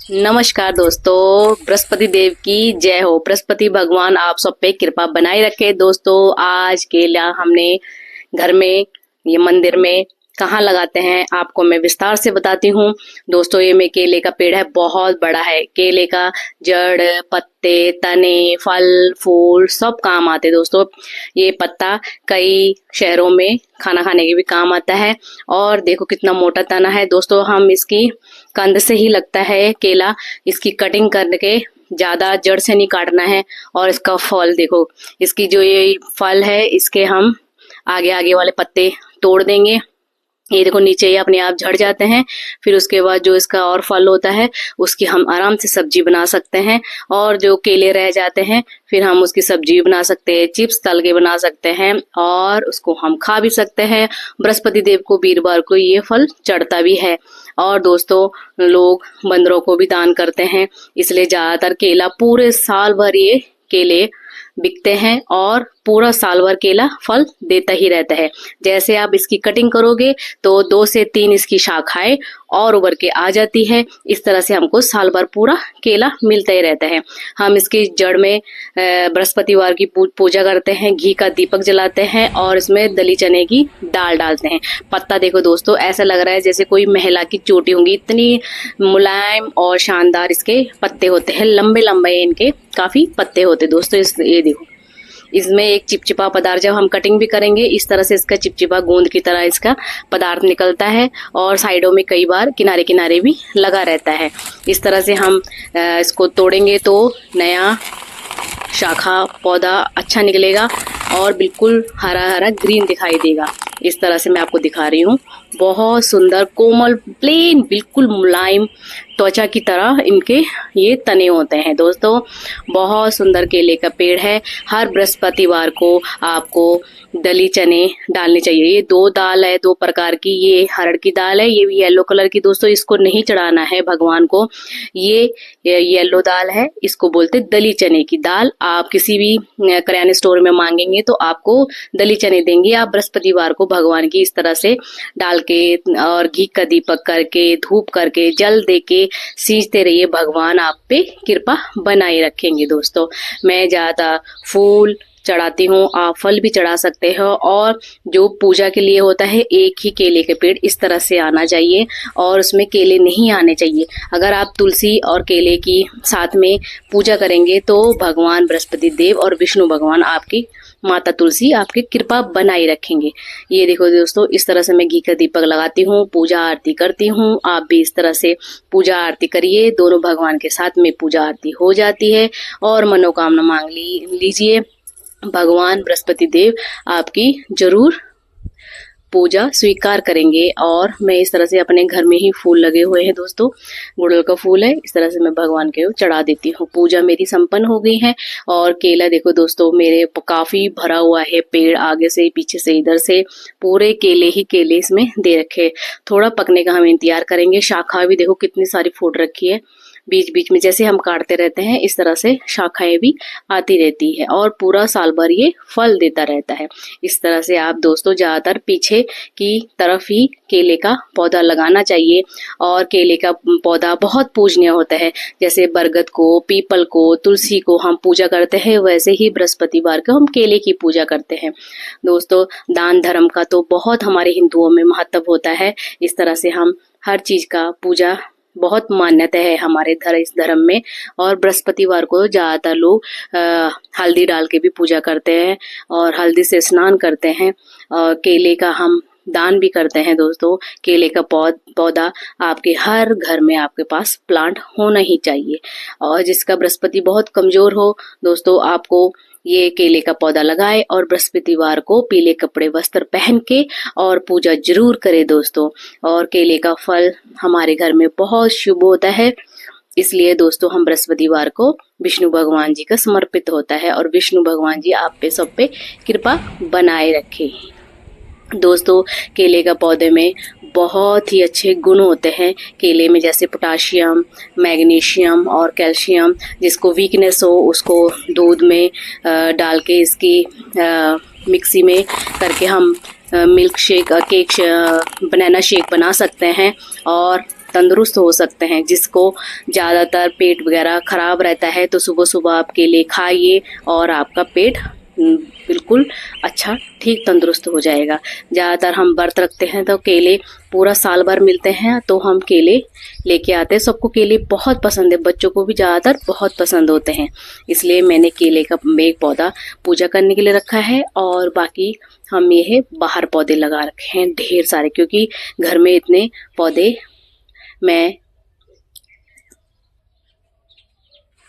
नमस्कार दोस्तों, बृहस्पति देव की जय हो। बृहस्पति भगवान आप सब पे कृपा बनाए रखे। दोस्तों आज केला हमने घर में, ये मंदिर में कहाँ लगाते हैं आपको मैं विस्तार से बताती हूँ। दोस्तों ये में केले का पेड़ है, बहुत बड़ा है। केले का जड़, पत्ते, तने, फल, फूल सब काम आते हैं। दोस्तों ये पत्ता कई शहरों में खाना खाने के भी काम आता है। और देखो कितना मोटा तना है। दोस्तों हम इसकी कंद से ही लगता है केला, इसकी कटिंग करके ज्यादा जड़ से नहीं काटना है। और इसका फल देखो, इसकी जो ये फल है इसके हम आगे आगे वाले पत्ते तोड़ देंगे। ये देखो नीचे ही अपने आप झड़ जाते हैं। फिर उसके बाद जो इसका और फल होता है उसकी हम आराम से सब्जी बना सकते हैं। और जो केले रह जाते हैं फिर हम उसकी सब्जी बना सकते हैं, चिप्स तल के बना सकते हैं और उसको हम खा भी सकते हैं। बृहस्पति देव को वीरवार को ये फल चढ़ता भी है। और दोस्तों लोग बंदरों को भी दान करते हैं, इसलिए ज्यादातर केला पूरे साल भर ये केले बिकते हैं और पूरा साल भर केला फल देता ही रहता है। जैसे आप इसकी कटिंग करोगे तो 2 से 3 इसकी शाखाएं और उभर के आ जाती है। इस तरह से हमको साल भर पूरा केला मिलता ही रहता है। हम इसकी जड़ में बृहस्पतिवार की पूजा करते हैं, घी का दीपक जलाते हैं और इसमें दली चने की दाल डालते हैं। पत्ता देखो दोस्तों, ऐसा लग रहा है जैसे कोई महिला की चोटी होंगी, इतनी मुलायम और शानदार इसके पत्ते होते हैं। लंबे लंबे इनके काफी पत्ते होते दोस्तों। ये देखो इसमें एक चिपचिपा पदार्थ, जब हम कटिंग भी करेंगे इस तरह से इसका चिपचिपा गोंद की तरह इसका पदार्थ निकलता है और साइडों में कई बार किनारे किनारे भी लगा रहता है। इस तरह से हम इसको तोड़ेंगे तो नया शाखा पौधा अच्छा निकलेगा और बिल्कुल हरा हरा ग्रीन दिखाई देगा। इस तरह से मैं आपको दिखा रही हूँ। बहुत सुंदर कोमल प्लेन बिल्कुल मुलायम त्वचा की तरह इनके ये तने होते हैं। दोस्तों बहुत सुंदर केले का पेड़ है। हर बृहस्पतिवार को आपको दली चने डालने चाहिए। ये 2 दाल है, 2 प्रकार की। ये हरड़ की दाल है, ये भी येलो कलर की। दोस्तों इसको नहीं चढ़ाना है भगवान को। ये येलो दाल है, इसको बोलते दली चने की दाल। आप किसी भी किराने स्टोर में मांगेंगे तो आपको दली चने देंगे। आप बृहस्पतिवार को भगवान की इस तरह से डाल के और घी का दीपक करके, धूप करके, जल दे के सींचते रहिए। भगवान आप पे कृपा बनाए रखेंगे। दोस्तों मैं ज्यादा फूल चढ़ाती हूँ, आप फल भी चढ़ा सकते हो। और जो पूजा के लिए होता है, एक ही केले के पेड़ इस तरह से आना चाहिए और उसमें केले नहीं आने चाहिए। अगर आप तुलसी और केले की साथ में पूजा करेंगे तो भगवान बृहस्पति देव और विष्णु भगवान आपकी माता तुलसी आपकी कृपा बनाए रखेंगे। ये देखो दोस्तों, इस तरह से मैं घी का दीपक लगाती हूँ, पूजा आरती करती हूँ। आप भी इस तरह से पूजा आरती करिए, दोनों भगवान के साथ में पूजा आरती हो जाती है और मनोकामना मांग लीजिए। भगवान बृहस्पति देव आपकी जरूर पूजा स्वीकार करेंगे। और मैं इस तरह से अपने घर में ही फूल लगे हुए हैं दोस्तों, गुड़हल का फूल है, इस तरह से मैं भगवान के चढ़ा देती हूँ। पूजा मेरी संपन्न हो गई है। और केला देखो दोस्तों, मेरे काफी भरा हुआ है पेड़, आगे से पीछे से इधर से पूरे केले ही केले इसमें दे रखे। थोड़ा पकने का हम इंतजार करेंगे। शाखा भी देखो कितनी सारी फूट रखी है। बीच बीच में जैसे हम काटते रहते हैं इस तरह से शाखाएं भी आती रहती है और पूरा साल भर ये फल देता रहता है। इस तरह से आप दोस्तों ज्यादातर पीछे की तरफ ही केले का पौधा लगाना चाहिए। और केले का पौधा बहुत पूजनीय होता है। जैसे बरगद को, पीपल को, तुलसी को हम पूजा करते हैं, वैसे ही बृहस्पतिवार को हम केले की पूजा करते हैं। दोस्तों दान धर्म का तो बहुत हमारे हिंदुओं में महत्व होता है। इस तरह से हम हर चीज का पूजा बहुत मान्यता है हमारे इस धर्म में। और बृहस्पतिवार को ज्यादातर लोग हल्दी डाल के भी पूजा करते हैं और हल्दी से स्नान करते हैं। और केले का हम दान भी करते हैं। दोस्तों केले का पौधा आपके हर घर में आपके पास प्लांट होना ही चाहिए। और जिसका बृहस्पति बहुत कमजोर हो दोस्तों, आपको ये केले का पौधा लगाए और बृहस्पतिवार को पीले कपड़े वस्त्र पहन के और पूजा जरूर करे दोस्तों। और केले का फल हमारे घर में बहुत शुभ होता है, इसलिए दोस्तों हम बृहस्पतिवार को विष्णु भगवान जी का समर्पित होता है। और विष्णु भगवान जी आप पे सब पे कृपा बनाए रखे। दोस्तों केले का पौधे में बहुत ही अच्छे गुण होते हैं। केले में जैसे पोटाशियम, मैग्नीशियम और कैल्शियम, जिसको वीकनेस हो उसको दूध में डाल के इसकी मिक्सी में करके हम milk shake, cake, banana shake बना सकते हैं। और तंदुरुस्त हो सकते हैं। जिसको ज़्यादातर पेट वगैरह खराब रहता है तो सुबह सुबह आप केले खाइए और आपका पेट बिल्कुल अच्छा ठीक तंदुरुस्त हो जाएगा। ज़्यादातर हम व्रत रखते हैं तो केले पूरा साल भर मिलते हैं तो हम केले लेके आते हैं। सबको केले बहुत पसंद है, बच्चों को भी ज़्यादातर बहुत पसंद होते हैं। इसलिए मैंने केले का एक पौधा पूजा करने के लिए रखा है और बाकी हम ये बाहर पौधे लगा रखे हैं ढेर सारे, क्योंकि घर में इतने पौधे मैं